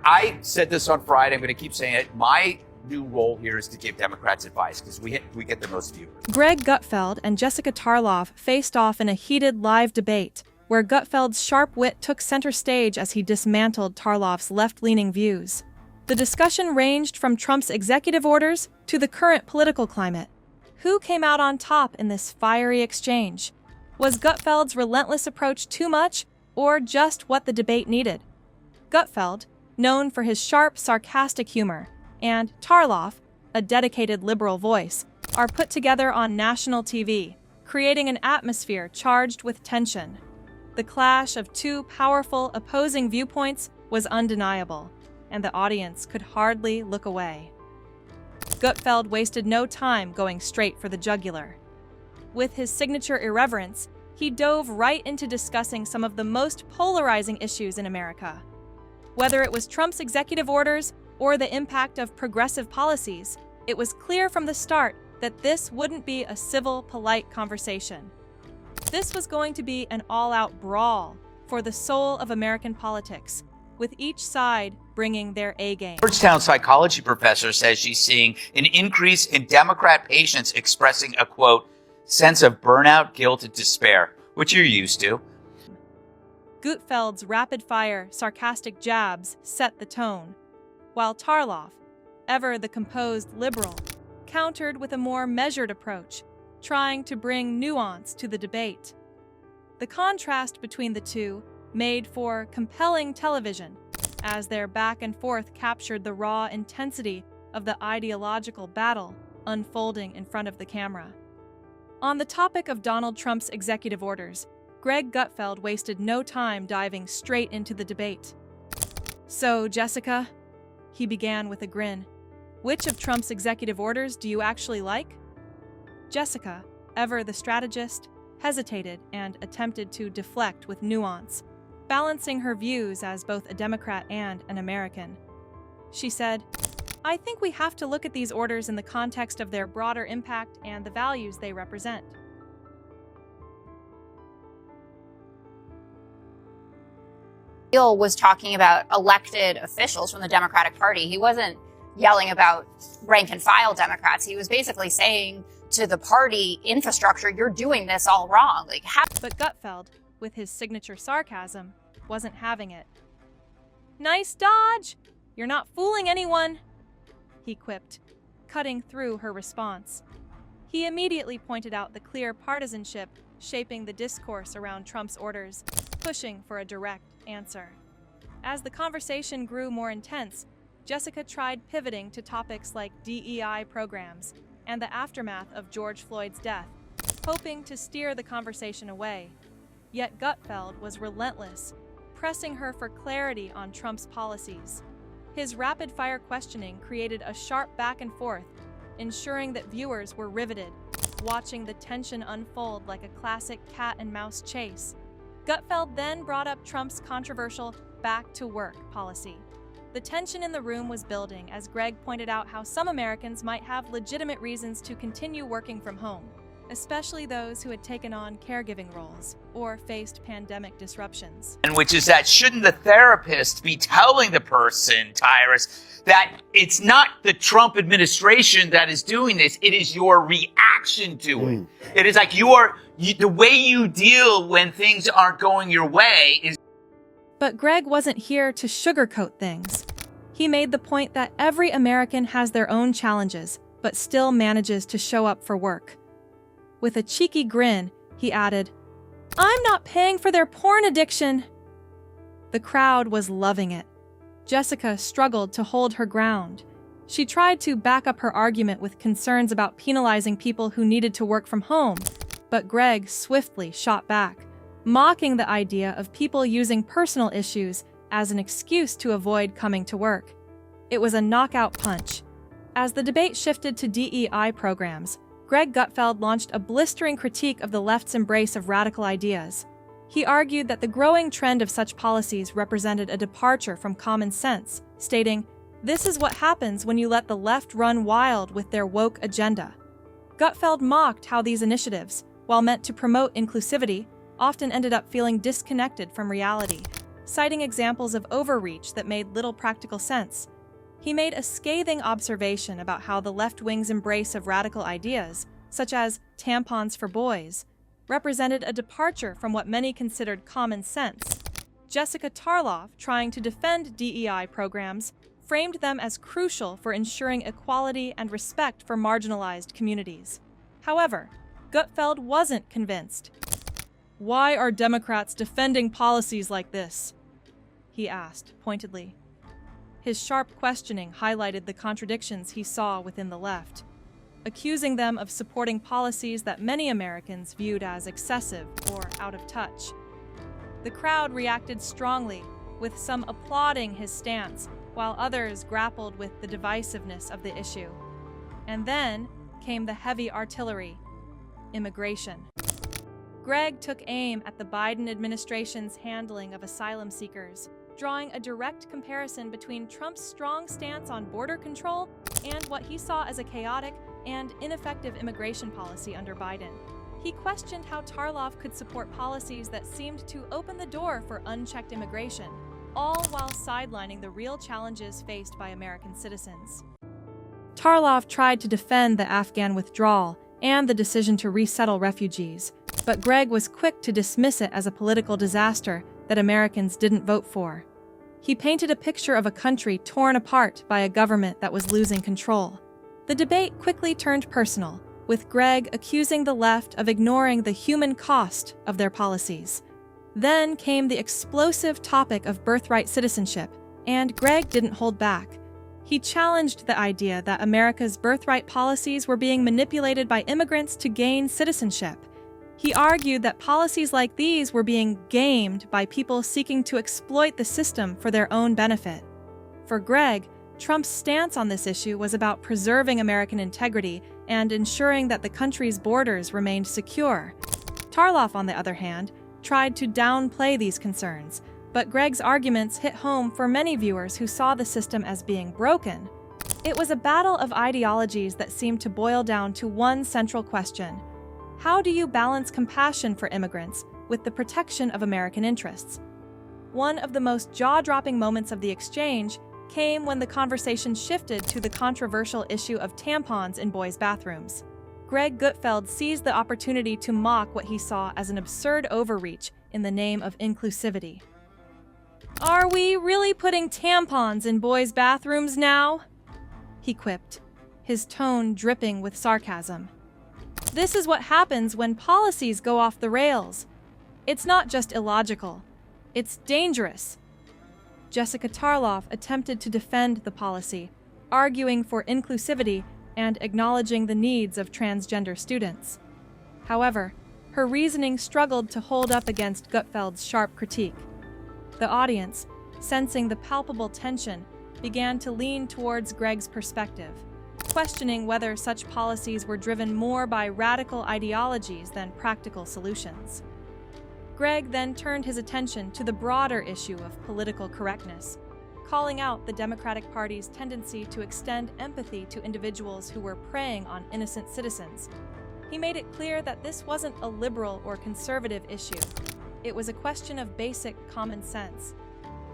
I said this on Friday. I'm going to keep saying it. My new role here is to give Democrats advice because we get the most viewers. Greg Gutfeld and Jessica Tarlov faced off in a heated live debate, where Gutfeld's sharp wit took center stage as he dismantled Tarlov's left-leaning views. The discussion ranged from Trump's executive orders to the current political climate. Who came out on top in this fiery exchange? Was Gutfeld's relentless approach too much, or just what the debate needed? Gutfeld, known for his sharp, sarcastic humor, and Tarlov, a dedicated liberal voice, are put together on national TV, creating an atmosphere charged with tension. The clash of two powerful, opposing viewpoints was undeniable, and the audience could hardly look away. Gutfeld wasted no time going straight for the jugular. With his signature irreverence, he dove right into discussing some of the most polarizing issues in America. Whether it was Trump's executive orders or the impact of progressive policies, it was clear from the start that this wouldn't be a civil, polite conversation. This was going to be an all-out brawl for the soul of American politics, with each side bringing their A-game. Georgetown psychology professor says she's seeing an increase in Democrat patients expressing a, quote, sense of burnout, guilt, and despair, which you're used to. Gutfeld's rapid-fire, sarcastic jabs set the tone, while Tarlov, ever the composed liberal, countered with a more measured approach, trying to bring nuance to the debate. The contrast between the two made for compelling television, as their back and forth captured the raw intensity of the ideological battle unfolding in front of the camera. On the topic of Donald Trump's executive orders, Greg Gutfeld wasted no time diving straight into the debate. "So, Jessica," he began with a grin, "which of Trump's executive orders do you actually like?" Jessica, ever the strategist, hesitated and attempted to deflect with nuance, balancing her views as both a Democrat and an American. She said, "I think we have to look at these orders in the context of their broader impact and the values they represent." Bill was talking about elected officials from the Democratic Party. He wasn't yelling about rank and file Democrats. He was basically saying to the party infrastructure, you're doing this all wrong. But Gutfeld, with his signature sarcasm, wasn't having it. "Nice dodge! You're not fooling anyone," he quipped, cutting through her response. He immediately pointed out the clear partisanship shaping the discourse around Trump's orders, pushing for a direct answer. As the conversation grew more intense, Jessica tried pivoting to topics like DEI programs and the aftermath of George Floyd's death, hoping to steer the conversation away. Yet Gutfeld was relentless, pressing her for clarity on Trump's policies. His rapid-fire questioning created a sharp back and forth, ensuring that viewers were riveted, watching the tension unfold like a classic cat-and-mouse chase. Gutfeld then brought up Trump's controversial back-to-work policy. The tension in the room was building as Greg pointed out how some Americans might have legitimate reasons to continue working from home, especially those who had taken on caregiving roles or faced pandemic disruptions. And which is that shouldn't the therapist be telling the person, Tyrus, that it's not the Trump administration that is doing this, it is your reaction to it. It is like the way you deal when things aren't going your way is. But Greg wasn't here to sugarcoat things. He made the point that every American has their own challenges, but still manages to show up for work. With a cheeky grin, he added, "I'm not paying for their porn addiction." The crowd was loving it. Jessica struggled to hold her ground. She tried to back up her argument with concerns about penalizing people who needed to work from home, but Greg swiftly shot back, mocking the idea of people using personal issues as an excuse to avoid coming to work. It was a knockout punch. As the debate shifted to DEI programs, Greg Gutfeld launched a blistering critique of the left's embrace of radical ideas. He argued that the growing trend of such policies represented a departure from common sense, stating, "This is what happens when you let the left run wild with their woke agenda." Gutfeld mocked how these initiatives, while meant to promote inclusivity, often ended up feeling disconnected from reality. citing examples of overreach that made little practical sense. He made a scathing observation about how the left wing's embrace of radical ideas, such as tampons for boys, represented a departure from what many considered common sense. Jessica Tarlov, trying to defend DEI programs, framed them as crucial for ensuring equality and respect for marginalized communities. However, Gutfeld wasn't convinced. "Why are Democrats defending policies like this?" he asked, pointedly. His sharp questioning highlighted the contradictions he saw within the left, accusing them of supporting policies that many Americans viewed as excessive or out of touch. The crowd reacted strongly, with some applauding his stance, while others grappled with the divisiveness of the issue. And then came the heavy artillery: immigration. Greg took aim at the Biden administration's handling of asylum seekers, drawing a direct comparison between Trump's strong stance on border control and what he saw as a chaotic and ineffective immigration policy under Biden. He questioned how Tarlov could support policies that seemed to open the door for unchecked immigration, all while sidelining the real challenges faced by American citizens. Tarlov tried to defend the Afghan withdrawal and the decision to resettle refugees, but Greg was quick to dismiss it as a political disaster that Americans didn't vote for. He painted a picture of a country torn apart by a government that was losing control. The debate quickly turned personal, with Greg accusing the left of ignoring the human cost of their policies. Then came the explosive topic of birthright citizenship, and Greg didn't hold back. He challenged the idea that America's birthright policies were being manipulated by immigrants to gain citizenship. He argued that policies like these were being gamed by people seeking to exploit the system for their own benefit. For Greg, Trump's stance on this issue was about preserving American integrity and ensuring that the country's borders remained secure. Tarlov, on the other hand, tried to downplay these concerns, but Greg's arguments hit home for many viewers who saw the system as being broken. It was a battle of ideologies that seemed to boil down to one central question: how do you balance compassion for immigrants with the protection of American interests? One of the most jaw-dropping moments of the exchange came when the conversation shifted to the controversial issue of tampons in boys' bathrooms. Greg Gutfeld seized the opportunity to mock what he saw as an absurd overreach in the name of inclusivity. "Are we really putting tampons in boys' bathrooms now?" he quipped, his tone dripping with sarcasm. "This is what happens when policies go off the rails. It's not just illogical, it's dangerous." Jessica Tarlov attempted to defend the policy, arguing for inclusivity and acknowledging the needs of transgender students. However, her reasoning struggled to hold up against Gutfeld's sharp critique. The audience, sensing the palpable tension, began to lean towards Greg's perspective, questioning whether such policies were driven more by radical ideologies than practical solutions. Greg then turned his attention to the broader issue of political correctness, calling out the Democratic Party's tendency to extend empathy to individuals who were preying on innocent citizens. He made it clear that this wasn't a liberal or conservative issue. It was a question of basic common sense.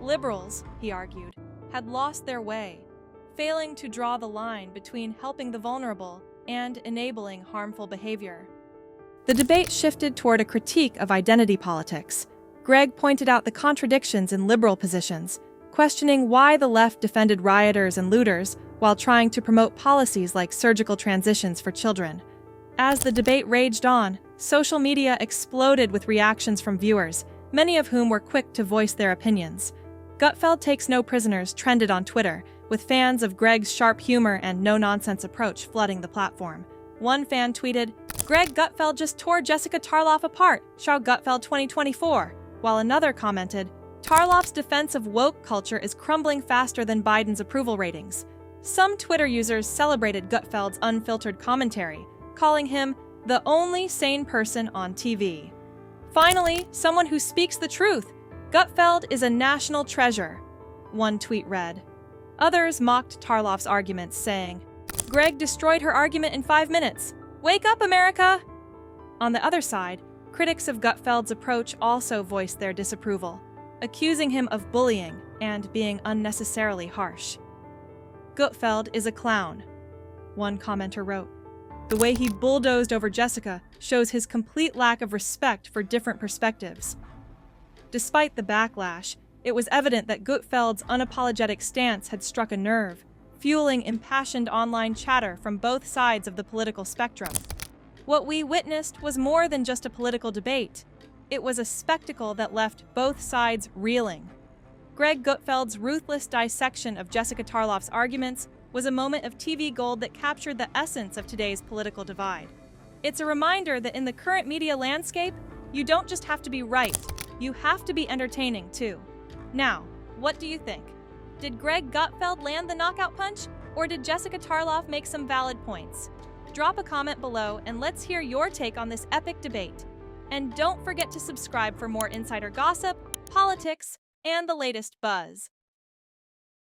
Liberals, he argued, had lost their way, failing to draw the line between helping the vulnerable and enabling harmful behavior. The debate shifted toward a critique of identity politics. Greg pointed out the contradictions in liberal positions, questioning why the left defended rioters and looters while trying to promote policies like surgical transitions for children. As the debate raged on, social media exploded with reactions from viewers, many of whom were quick to voice their opinions. Gutfeld Takes No Prisoners trended on Twitter, with fans of Greg's sharp humor and no-nonsense approach flooding the platform. One fan tweeted, "Greg Gutfeld just tore Jessica Tarlov apart, shout Gutfeld 2024, while another commented, "Tarlov's defense of woke culture is crumbling faster than Biden's approval ratings." Some Twitter users celebrated Gutfeld's unfiltered commentary, calling him the only sane person on TV. "Finally, someone who speaks the truth. Gutfeld is a national treasure," one tweet read. Others mocked Tarlov's arguments, saying, "Greg destroyed her argument in 5 minutes. Wake up, America!" On the other side, critics of Gutfeld's approach also voiced their disapproval. accusing him of bullying and being unnecessarily harsh. "Gutfeld is a clown," one commenter wrote. "The way he bulldozed over Jessica shows his complete lack of respect for different perspectives." Despite the backlash, it was evident that Gutfeld's unapologetic stance had struck a nerve, fueling impassioned online chatter from both sides of the political spectrum. What we witnessed was more than just a political debate. It was a spectacle that left both sides reeling. Greg Gutfeld's ruthless dissection of Jessica Tarlov's arguments was a moment of TV gold that captured the essence of today's political divide. It's a reminder that in the current media landscape, you don't just have to be right, you have to be entertaining too. Now, what do you think? Did Greg Gutfeld land the knockout punch, or did Jessica Tarlov make some valid points? Drop a comment below and let's hear your take on this epic debate. And don't forget to subscribe for more insider gossip, politics, and the latest buzz.